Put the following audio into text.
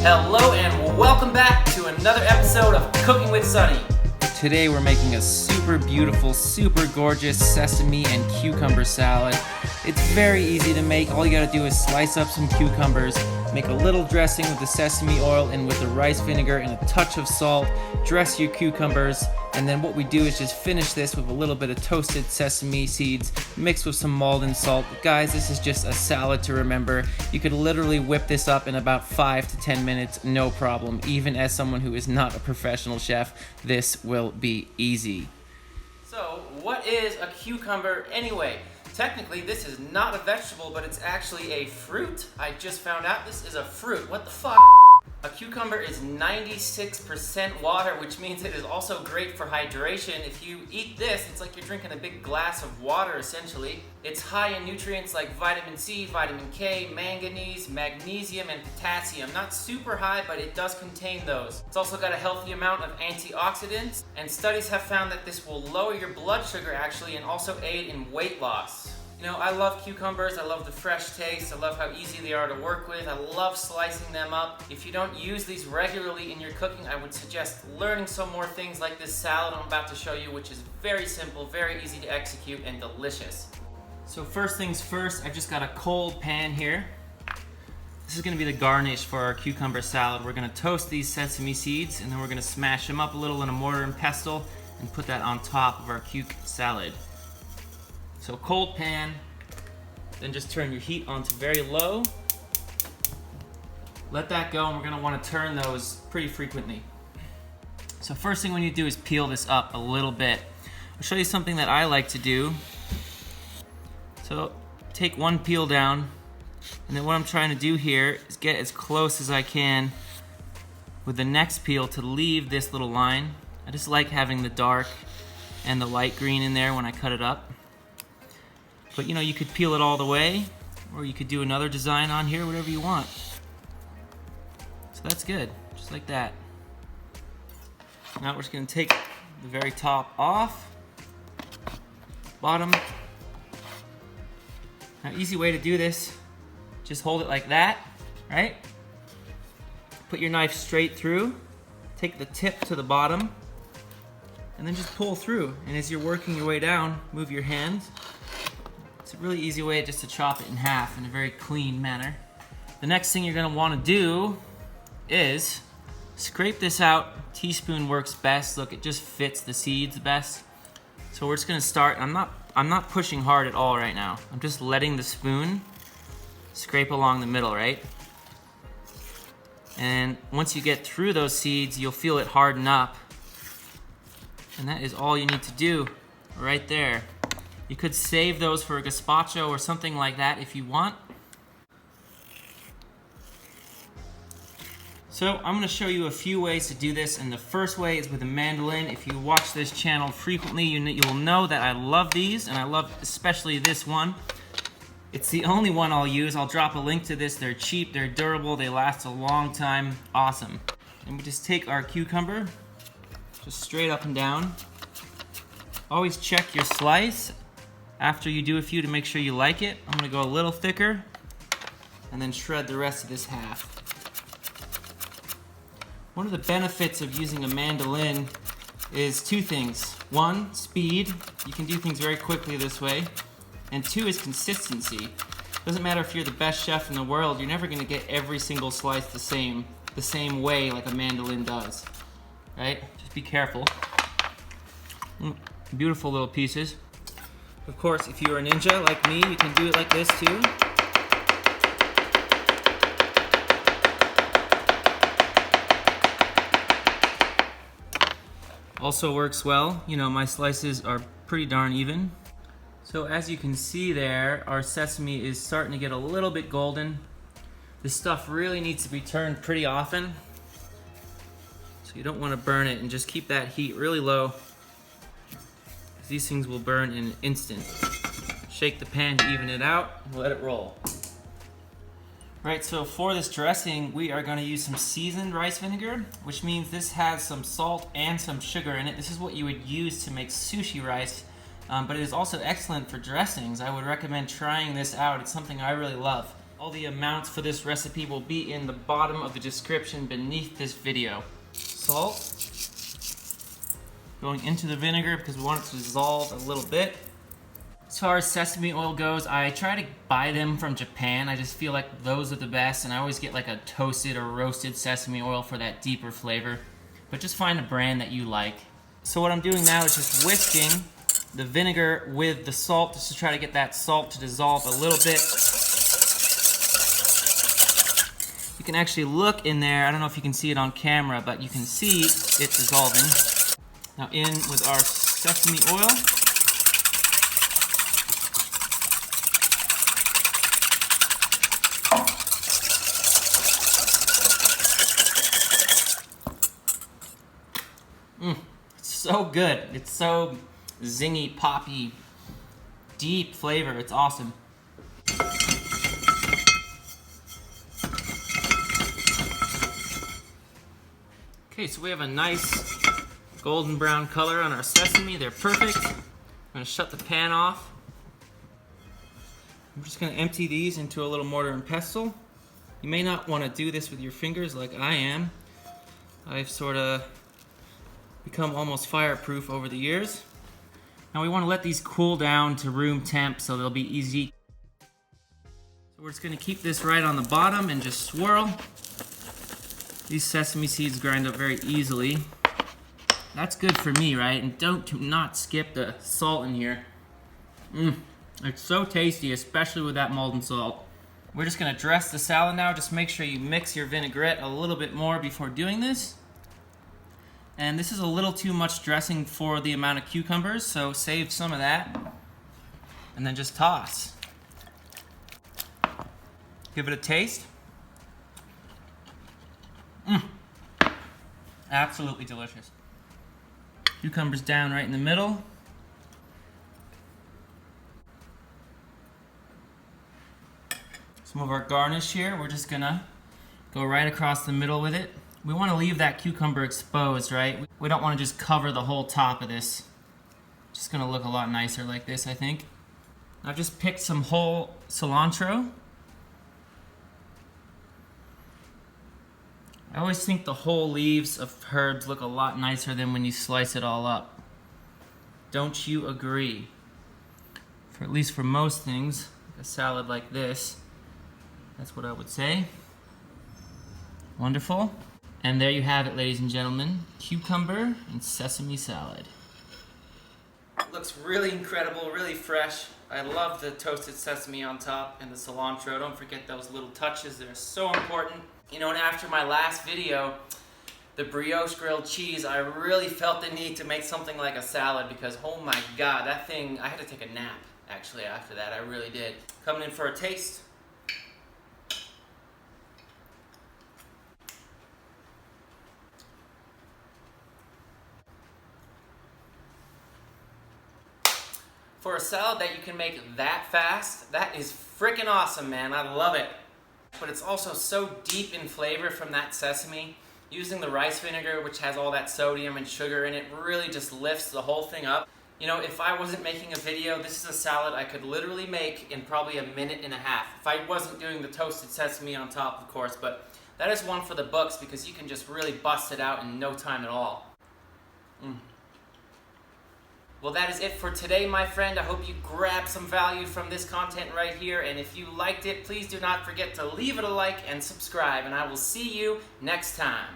Hello and welcome back to another episode of Cooking with Sunny. Today we're making a super beautiful, super gorgeous sesame and cucumber salad. It's very easy to make. All you gotta do is slice up some cucumbers, make a little dressing with the sesame oil and with the rice vinegar and a touch of salt, dress your cucumbers, and then what we do is just finish this with a little bit of toasted sesame seeds mixed with some maldon salt. Guys, this is just a salad to remember. You could literally whip this up in about 5 to 10 minutes, no problem. Even as someone who is not a professional chef, this will be easy. So, what is a cucumber anyway? Technically, this is not a vegetable, but it's actually a fruit. I just found out this is a fruit. What the fuck? A cucumber is 96% water, which means it is also great for hydration. If you eat this, it's like you're drinking a big glass of water, essentially. It's high in nutrients like vitamin C, vitamin K, manganese, magnesium, and potassium. Not super high, but it does contain those. It's also got a healthy amount of antioxidants, and studies have found that this will lower your blood sugar, actually, and also aid in weight loss. You know, I love cucumbers, I love the fresh taste, I love how easy they are to work with, I love slicing them up. If you don't use these regularly in your cooking, I would suggest learning some more things like this salad I'm about to show you, which is very simple, very easy to execute, and delicious. So first things first, I've just got a cold pan here. This is gonna be the garnish for our cucumber salad. We're gonna toast these sesame seeds, and then we're gonna smash them up a little in a mortar and pestle, and put that on top of our cuc salad. So cold pan, then just turn your heat on to very low. Let that go, and we're gonna wanna turn those pretty frequently. So first thing we need to do is peel this up a little bit. I'll show you something that I like to do. So take one peel down, and then what I'm trying to do here is get as close as I can with the next peel to leave this little line. I just like having the dark and the light green in there when I cut it up. But you know, you could peel it all the way, or you could do another design on here, whatever you want. So that's good, just like that. Now we're just gonna take the very top off, bottom. Now, easy way to do this, just hold it like that, right? Put your knife straight through, take the tip to the bottom, and then just pull through. And as you're working your way down, move your hands. It's a really easy way just to chop it in half in a very clean manner. The next thing you're gonna wanna do is scrape this out. Teaspoon works best. Look, it just fits the seeds best. So we're just gonna start. I'm not pushing hard at all right now. I'm just letting the spoon scrape along the middle, right? And once you get through those seeds, you'll feel it harden up. And that is all you need to do right there. You could save those for a gazpacho or something like that if you want. So I'm gonna show you a few ways to do this, and the first way is with a mandolin. If you watch this channel frequently, you'll know that I love these, and I love especially this one. It's the only one I'll use. I'll drop a link to this. They're cheap, they're durable, they last a long time. Awesome. And we just take our cucumber, just straight up and down. Always check your slice after you do a few to make sure you like it. I'm gonna go a little thicker and then shred the rest of this half. One of the benefits of using a mandolin is two things. One, speed. You can do things very quickly this way. And two is consistency. Doesn't matter if you're the best chef in the world, you're never gonna get every single slice the same way like a mandolin does, right? Just be careful. Beautiful little pieces. Of course, if you're a ninja like me, you can do it like this too. Also works well. You know, my slices are pretty darn even. So as you can see there, our sesame is starting to get a little bit golden. This stuff really needs to be turned pretty often. So you don't want to burn it, and just keep that heat really low. These things will burn in an instant. Shake the pan to even it out and let it roll. Right, so for this dressing, we are going to use some seasoned rice vinegar, which means this has some salt and some sugar in it. This is what you would use to make sushi rice, but it is also excellent for dressings. I would recommend trying this out. It's something I really love. All the amounts for this recipe will be in the bottom of the description beneath this video. Salt. Going into the vinegar because we want it to dissolve a little bit. As far as sesame oil goes, I try to buy them from Japan. I just feel like those are the best, and I always get like a toasted or roasted sesame oil for that deeper flavor. But just find a brand that you like. So what I'm doing now is just whisking the vinegar with the salt just to try to get that salt to dissolve a little bit. You can actually look in there. I don't know if you can see it on camera, but you can see it dissolving. Now in with our sesame oil. It's so good. It's so zingy, poppy, deep flavor. It's awesome. Okay, so we have a nice golden brown color on our sesame. They're perfect. I'm gonna shut the pan off. I'm just gonna empty these into a little mortar and pestle. You may not wanna do this with your fingers like I am. I've sort of become almost fireproof over the years. Now we want to let these cool down to room temp so they'll be easy. So we're just going to keep this right on the bottom and just swirl. These sesame seeds grind up very easily. That's good for me, right? And do not skip the salt in here. It's so tasty, especially with that maldon salt. We're just going to dress the salad now. Just make sure you mix your vinaigrette a little bit more before doing this. And this is a little too much dressing for the amount of cucumbers, so save some of that. And then just toss. Give it a taste. Absolutely delicious. Cucumbers down right in the middle. Some of our garnish here, we're just gonna go right across the middle with it. We want to leave that cucumber exposed, right? We don't want to just cover the whole top of this. It's just gonna look a lot nicer like this, I think. I've just picked some whole cilantro. I always think the whole leaves of herbs look a lot nicer than when you slice it all up. Don't you agree? For at least for most things, like a salad like this, that's what I would say. Wonderful. And there you have it, ladies and gentlemen. Cucumber and sesame salad. It looks really incredible, really fresh. I love the toasted sesame on top and the cilantro. Don't forget those little touches, they're so important. You know, and after my last video, the brioche grilled cheese, I really felt the need to make something like a salad because, oh my God, that thing, I had to take a nap, actually, after that. I really did. Coming in for a taste. For a salad that you can make that fast, that is freaking awesome, man. I love it. But it's also so deep in flavor from that sesame. Using the rice vinegar, which has all that sodium and sugar in it, really just lifts the whole thing up. You know, if I wasn't making a video, this is a salad I could literally make in probably a minute and a half. If I wasn't doing the toasted sesame on top, of course, but that is one for the books because you can just really bust it out in no time at all. Well, that is it for today, my friend. I hope you grabbed some value from this content right here. And if you liked it, please do not forget to leave it a like and subscribe. And I will see you next time.